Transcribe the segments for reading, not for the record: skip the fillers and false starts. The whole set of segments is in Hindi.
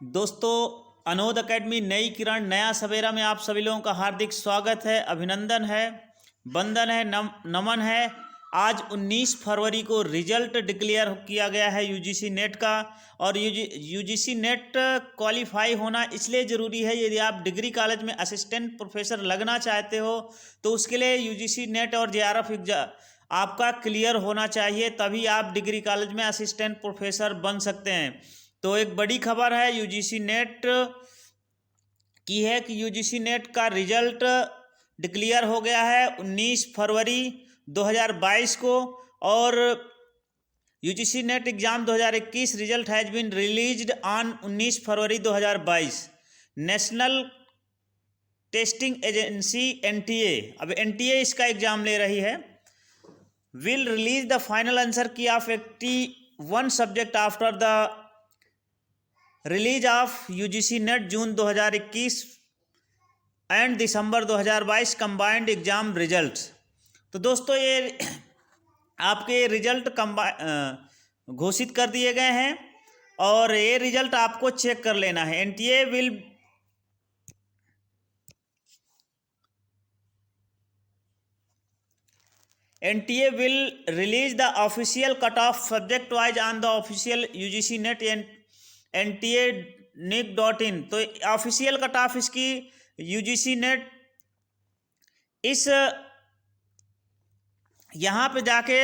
दोस्तों, अनोद एकेडमी नई किरण नया सवेरा में आप सभी लोगों का हार्दिक स्वागत है, अभिनंदन है, वंदन है, नमन है। आज 19 फरवरी को रिजल्ट डिक्लेयर किया गया है यूजीसी नेट का। और यूजीसी नेट क्वालिफाई होना इसलिए ज़रूरी है, यदि आप डिग्री कॉलेज में असिस्टेंट प्रोफेसर लगना चाहते हो तो उसके लिए यूजीसी नेट और जेआरएफ एग्जाम आपका क्लियर होना चाहिए, तभी आप डिग्री कॉलेज में असिस्टेंट प्रोफेसर बन सकते हैं। तो एक बड़ी खबर है यूजीसी नेट की है कि यूजीसी नेट का रिजल्ट डिक्लेयर हो गया है 19 फरवरी 2022 को। और UGC NET exam 2021 result has been released on 19 February 2022। National Testing Agency NTA, अब एनटीए इसका एग्जाम ले रही है, will release the final answer key of 81 subject after the release of UGC NET June 2021 and December 2022 combined exam results. तो दोस्तों, ये आपके रिजल्ट घोषित कर दिए गए हैं और ये रिजल्ट आपको चेक कर लेना है। NTA will release the official cut off subject wise on the official UGC NET NTA.nic.in। तो ऑफिशियल कट ऑफ इसकी यूजीसी नेट इस यहाँ पे जाके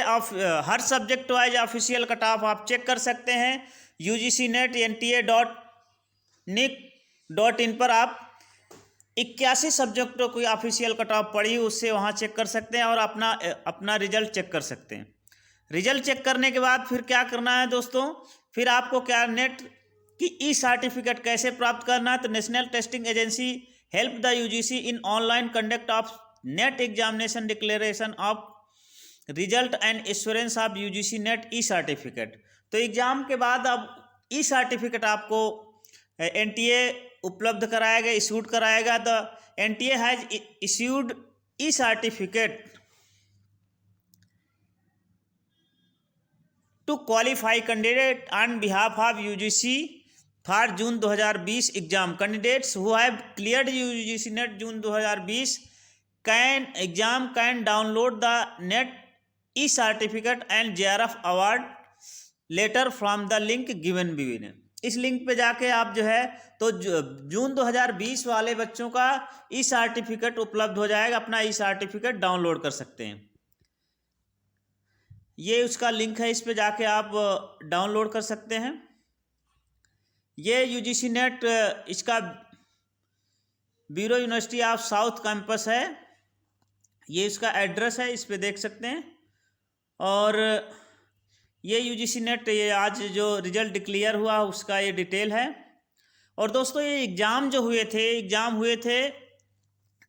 हर subject wise official cut off आप चेक कर सकते हैं। यूजीसी नेट NTA.nic.in पर आप 81 सब्जेक्टों की ऑफिशियल कट ऑफ पड़ी, उससे वहाँ चेक कर सकते हैं और अपना रिजल्ट चेक कर सकते हैं। रिजल्ट चेक करने के बाद फिर क्या करना है दोस्तों, फिर आपको क्या नेट कि ई सर्टिफिकेट कैसे प्राप्त करना है। तो national Testing agency help the UGC in online conduct of net examination declaration of result and assurance of UGC net e certificate. तो एग्जाम के बाद अब ई सर्टिफिकेट आपको एनटीए उपलब्ध कराएगा, इशूड कराएगा। The NTA has issued e certificate to qualify candidate on behalf of UGC for June 2020 exam. Candidates who have cleared UGC NET June 2020 can download the NET e certificate and JRF award letter from the link given begin. इस लिंक पे जाके आप जो है तो जून 2020 वाले बच्चों का ई सर्टिफिकेट उपलब्ध हो जाएगा, अपना ई सर्टिफिकेट डाउनलोड कर सकते हैं। ये उसका लिंक है, इस पे जाके आप डाउनलोड कर सकते हैं। ये यूजीसी नेट इसका bureau university of south campus है, ये इसका एड्रेस है, इस पे देख सकते हैं। और ये यूजीसी नेट ये आज जो रिजल्ट डिक्लेयर हुआ उसका ये डिटेल है। और दोस्तों, ये एग्ज़ाम हुए थे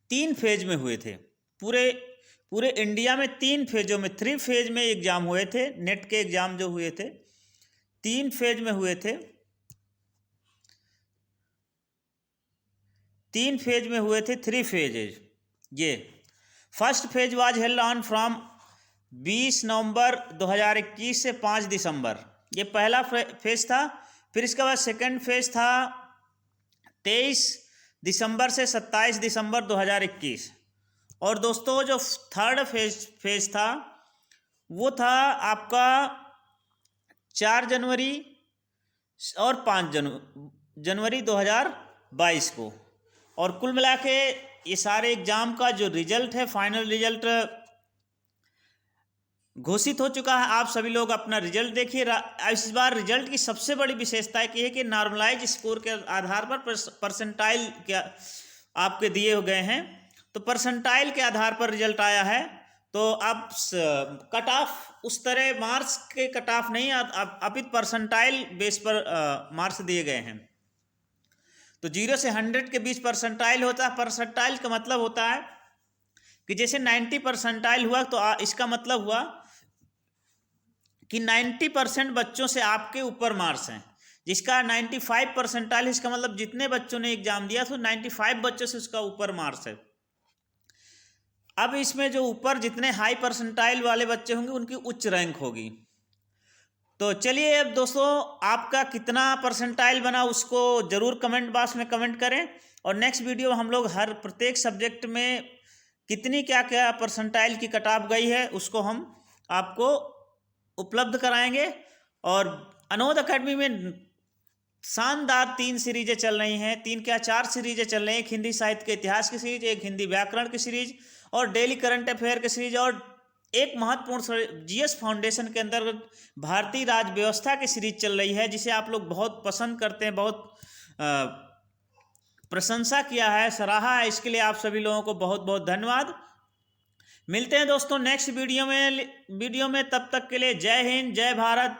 3 फेज में हुए थे। पूरे इंडिया में 3 फेजों में 3 फेज में एग्ज़ाम हुए थे। नेट के एग्ज़ाम जो हुए थे 3 फेज में हुए थे। 3 फेज में हुए थे, 3 फेजेज। ये first phase was held on from 20 नवंबर 2021 से 5 दिसंबर, ये पहला फेज था। फिर इसके बाद सेकंड फेज था 23 दिसंबर से 27 दिसंबर 2021। और दोस्तों, जो थर्ड फेज था वो था आपका 4 जनवरी और 5 जनवरी 2022 को। और कुल मिला के ये सारे एग्ज़ाम का जो रिजल्ट है, फाइनल रिजल्ट घोषित हो चुका है। आप सभी लोग अपना रिजल्ट देखिए। इस बार रिजल्ट की सबसे बड़ी विशेषता ये है कि नॉर्मलाइज स्कोर के आधार पर परसेंटाइल क्या आपके दिए गए हैं, तो परसेंटाइल के आधार पर रिजल्ट आया है। तो अब कट ऑफ उस तरह मार्क्स के कट ऑफ नहीं, अपित परसेंटाइल बेस पर मार्क्स दिए गए हैं। तो 0 से 100 के बीच परसेंटाइल होता है। परसेंटाइल का मतलब होता है कि जैसे 90 परसेंटाइल हुआ तो इसका मतलब हुआ कि 90% बच्चों से आपके ऊपर मार्क्स हैं। जिसका 95 परसेंटाइल, इसका मतलब जितने बच्चों ने एग्जाम दिया तो 95 बच्चों से उसका ऊपर मार्क्स है। अब इसमें जो ऊपर जितने हाई परसेंटाइल वाले बच्चे होंगे उनकी उच्च रैंक होगी। तो चलिए अब दोस्तों, आपका कितना परसेंटाइल बना उसको ज़रूर कमेंट बॉक्स में कमेंट करें। और नेक्स्ट वीडियो हम लोग हर प्रत्येक सब्जेक्ट में कितनी क्या क्या परसेंटाइल की कट ऑफ गई है उसको हम आपको उपलब्ध कराएंगे। और अनोद अकेडमी में शानदार 3 सीरीजें चल रही हैं, 3 क्या 4 सीरीजें चल रही हैं। एक हिंदी साहित्य के इतिहास की सीरीज, एक हिंदी व्याकरण की सीरीज, और डेली करंट अफेयर की सीरीज, और एक महत्वपूर्ण जीएस फाउंडेशन के अंतर्गत भारतीय राज्य व्यवस्था की सीरीज चल रही है, जिसे आप लोग बहुत पसंद करते हैं, बहुत प्रशंसा किया है, सराहा है। इसके लिए आप सभी लोगों को बहुत बहुत धन्यवाद। मिलते हैं दोस्तों नेक्स्ट वीडियो में। तब तक के लिए जय हिंद, जय भारत।